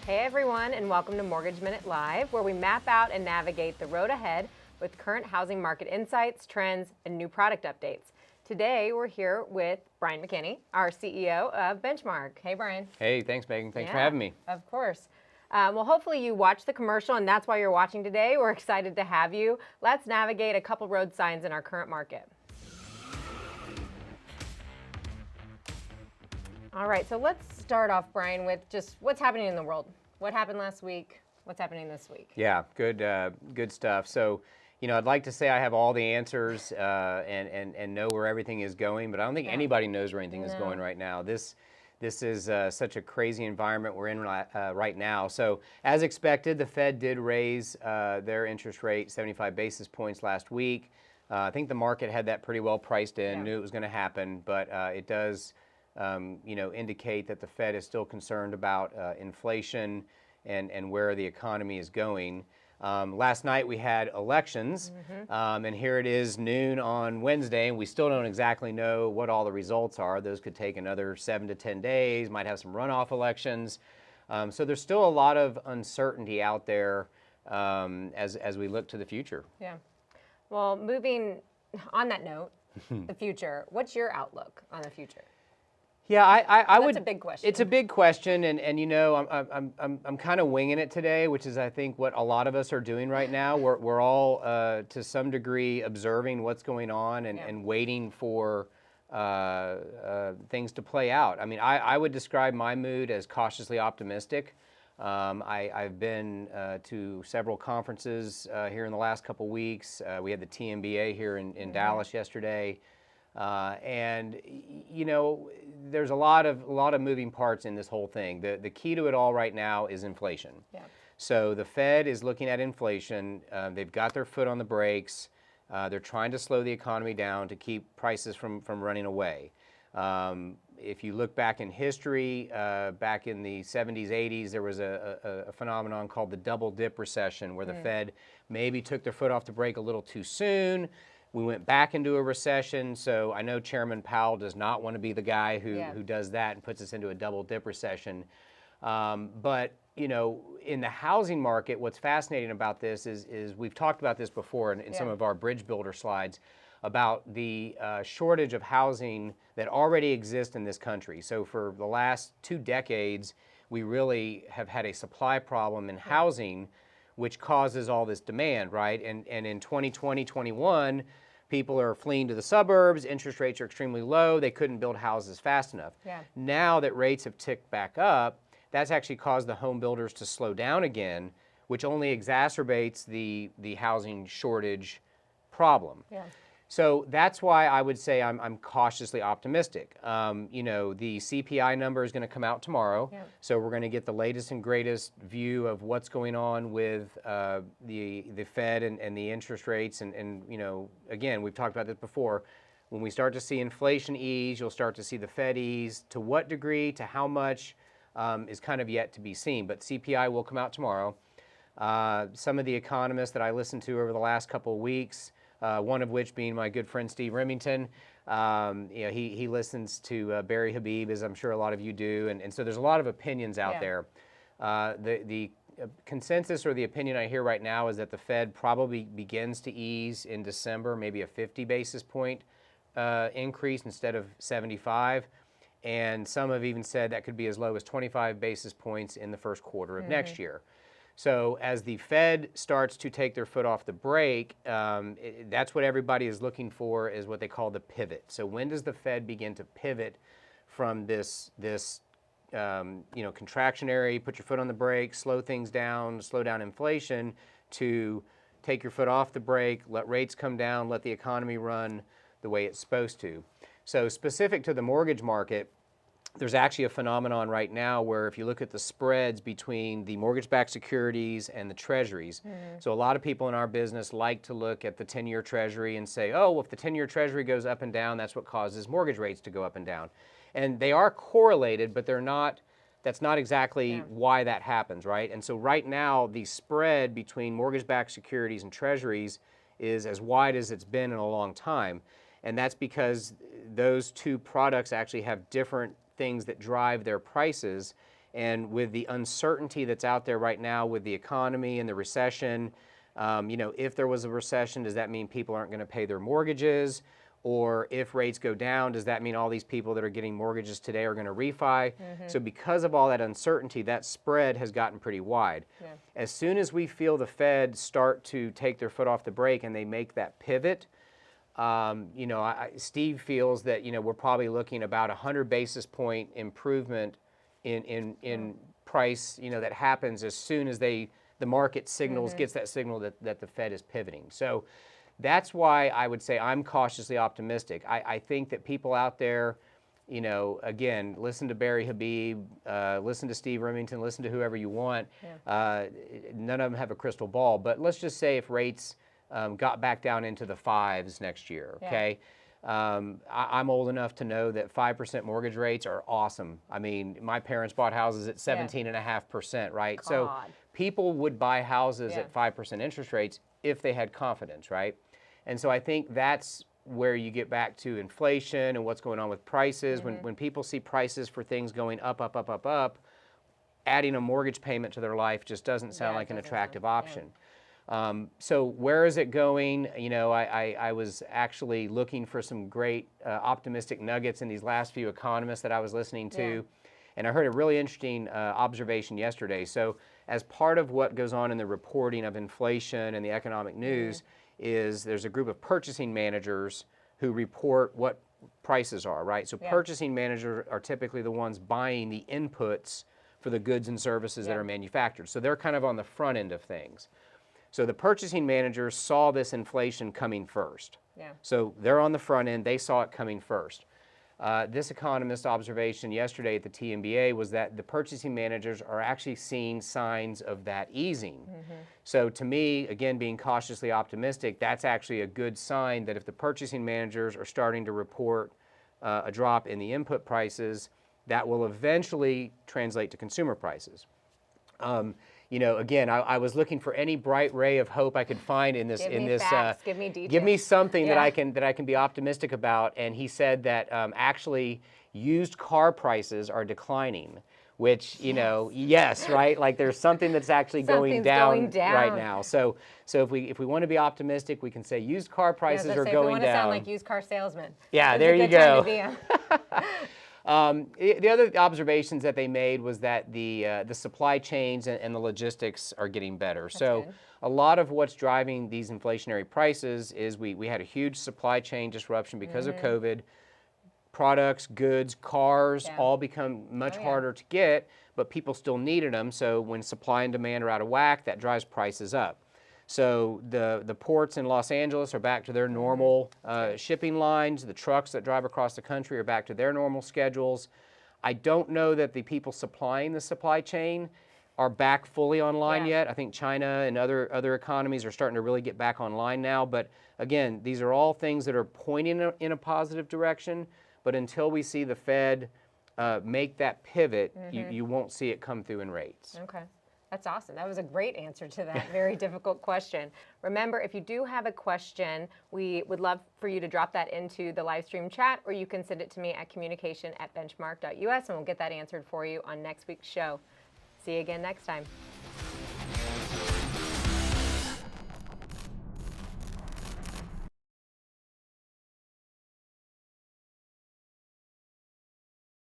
Hey everyone, and welcome to Mortgage Minute Live, where we map out and navigate the road ahead with current housing market insights, trends, and new product updates. Today, we're here with Brian McKinney, our CEO of Benchmark. Hey, Brian. Hey, thanks, Megan. Thanks for having me. Of course. Well, hopefully you watched the commercial, and that's why you're watching today. We're excited to have you. Let's navigate a couple road signs in our current market. All right, so let's start off, Brian, with just what's happening in the world. What happened last week? What's happening this week? Yeah, good stuff. So, I'd like to say I have all the answers and know where everything is going, but I don't think anybody knows where anything is going right now. This is such a crazy environment we're in right now. So, as expected, the Fed did raise their interest rate 75 basis points last week. I think the market had that pretty well priced in, knew it was going to happen, but it does indicate that the Fed is still concerned about inflation and where the economy is going. Last night we had elections, and here it is noon on Wednesday, and we still don't exactly know what all the results are. Those could take another 7 to 10 days, might have some runoff elections. So there's still a lot of uncertainty out there as we look to the future. Yeah. Well, moving on that note, the future, what's your outlook on the future? Yeah, I would. That's a big question. It's a big question, and I'm kind of winging it today, which is I think what a lot of us are doing right now. We're all to some degree observing what's going on and waiting for things to play out. I mean, I would describe my mood as cautiously optimistic. I've been to several conferences here in the last couple weeks. We had the TMBA here in Dallas yesterday. There's a lot of moving parts in this whole thing. The key to it all right now is inflation. Yeah. So the Fed is looking at inflation. They've got their foot on the brakes. They're trying to slow the economy down to keep prices from running away. If you look back in history, back in the 70s, 80s, there was a phenomenon called the double dip recession where the Fed maybe took their foot off the brake a little too soon. We went back into a recession, so I know Chairman Powell does not want to be the guy who does that and puts us into a double dip recession. But in the housing market, what's fascinating about this is we've talked about this before in some of our bridge builder slides about the shortage of housing that already exists in this country. So for the last 2 decades, we really have had a supply problem in housing, which causes all this demand, right? And in 2020, 21, people are fleeing to the suburbs, interest rates are extremely low, they couldn't build houses fast enough. Yeah. Now that rates have ticked back up, that's actually caused the home builders to slow down again, which only exacerbates the housing shortage problem. Yeah. So that's why I would say I'm cautiously optimistic. The CPI number is going to come out tomorrow, so we're going to get the latest and greatest view of what's going on with the Fed and the interest rates. And again, we've talked about this before. When we start to see inflation ease, you'll start to see the Fed ease. To what degree, to how much, is kind of yet to be seen. But CPI will come out tomorrow. Some of the economists that I listened to over the last couple of weeks, one of which being my good friend Steve Remington. He listens to Barry Habib, as I'm sure a lot of you do, and so there's a lot of opinions out there. The consensus or the opinion I hear right now is that the Fed probably begins to ease in December, maybe a 50 basis point increase instead of 75, and some have even said that could be as low as 25 basis points in the first quarter of next year. So as the Fed starts to take their foot off the brake, that's what everybody is looking for, is what they call the pivot. So when does the Fed begin to pivot from this contractionary, put your foot on the brake, slow things down, slow down inflation, to take your foot off the brake, let rates come down, let the economy run the way it's supposed to. So specific to the mortgage market, there's actually a phenomenon right now where if you look at the spreads between the mortgage-backed securities and the treasuries, so a lot of people in our business like to look at the 10-year treasury and say, oh, well, if the 10-year treasury goes up and down, that's what causes mortgage rates to go up and down. And they are correlated, but that's not exactly why that happens, right? And so right now, the spread between mortgage-backed securities and treasuries is as wide as it's been in a long time. And that's because those two products actually have different things that drive their prices. And with the uncertainty that's out there right now with the economy and the recession, if there was a recession, does that mean people aren't going to pay their mortgages? Or if rates go down, does that mean all these people that are getting mortgages today are going to refi? So because of all that uncertainty, that spread has gotten pretty wide. Yeah. As soon as we feel the Fed start to take their foot off the brake and they make that pivot, Steve feels that, we're probably looking about 100 basis point improvement in price, that happens as soon as the market signals, gets that signal that the Fed is pivoting. So that's why I would say I'm cautiously optimistic. I think that people out there, again, listen to Barry Habib, listen to Steve Remington, listen to whoever you want. Yeah. None of them have a crystal ball, but let's just say if rates got back down into the 5s next year, okay? I'm old enough to know that 5% mortgage rates are awesome. I mean, my parents bought houses at 17.5%, right? God. So people would buy houses at 5% interest rates if they had confidence, right? And so I think that's where you get back to inflation and what's going on with prices. When people see prices for things going up, adding a mortgage payment to their life just doesn't sound like an attractive option. So where is it going? I was actually looking for some great optimistic nuggets in these last few economists that I was listening to. And I heard a really interesting observation yesterday. So as part of what goes on in the reporting of inflation and the economic news is there's a group of purchasing managers who report what prices are, right? So purchasing managers are typically the ones buying the inputs for the goods and services that are manufactured. So they're kind of on the front end of things. So the purchasing managers saw this inflation coming first. Yeah. So they're on the front end, they saw it coming first. This economist observation yesterday at the TMBA was that the purchasing managers are actually seeing signs of that easing. So to me, again, being cautiously optimistic, that's actually a good sign that if the purchasing managers are starting to report a drop in the input prices, that will eventually translate to consumer prices. Again, I was looking for any bright ray of hope I could find in this. Give me facts. Give me details. Give me something that I can be optimistic about. And he said that actually used car prices are declining, which yes, right. Like there's something that's actually going down right now. So if we want to be optimistic, we can say used car prices are going down. If we want to sound like used car salesmen. Yeah, there you go. The other observations that they made was that the supply chains and the logistics are getting better. That's so good. A lot of what's driving these inflationary prices is we had a huge supply chain disruption because of COVID. Products, goods, cars all become much harder to get, but people still needed them. So when supply and demand are out of whack, that drives prices up. So the ports in Los Angeles are back to their normal shipping lines. The trucks that drive across the country are back to their normal schedules. I don't know that the people supplying the supply chain are back fully online yet. I think China and other economies are starting to really get back online now. But again, these are all things that are pointing in a positive direction. But until we see the Fed make that pivot, you won't see it come through in rates. Okay. That's awesome. That was a great answer to that very difficult question. Remember, if you do have a question, we would love for you to drop that into the live stream chat, or you can send it to me at communication@benchmark.us, and we'll get that answered for you on next week's show. See you again next time.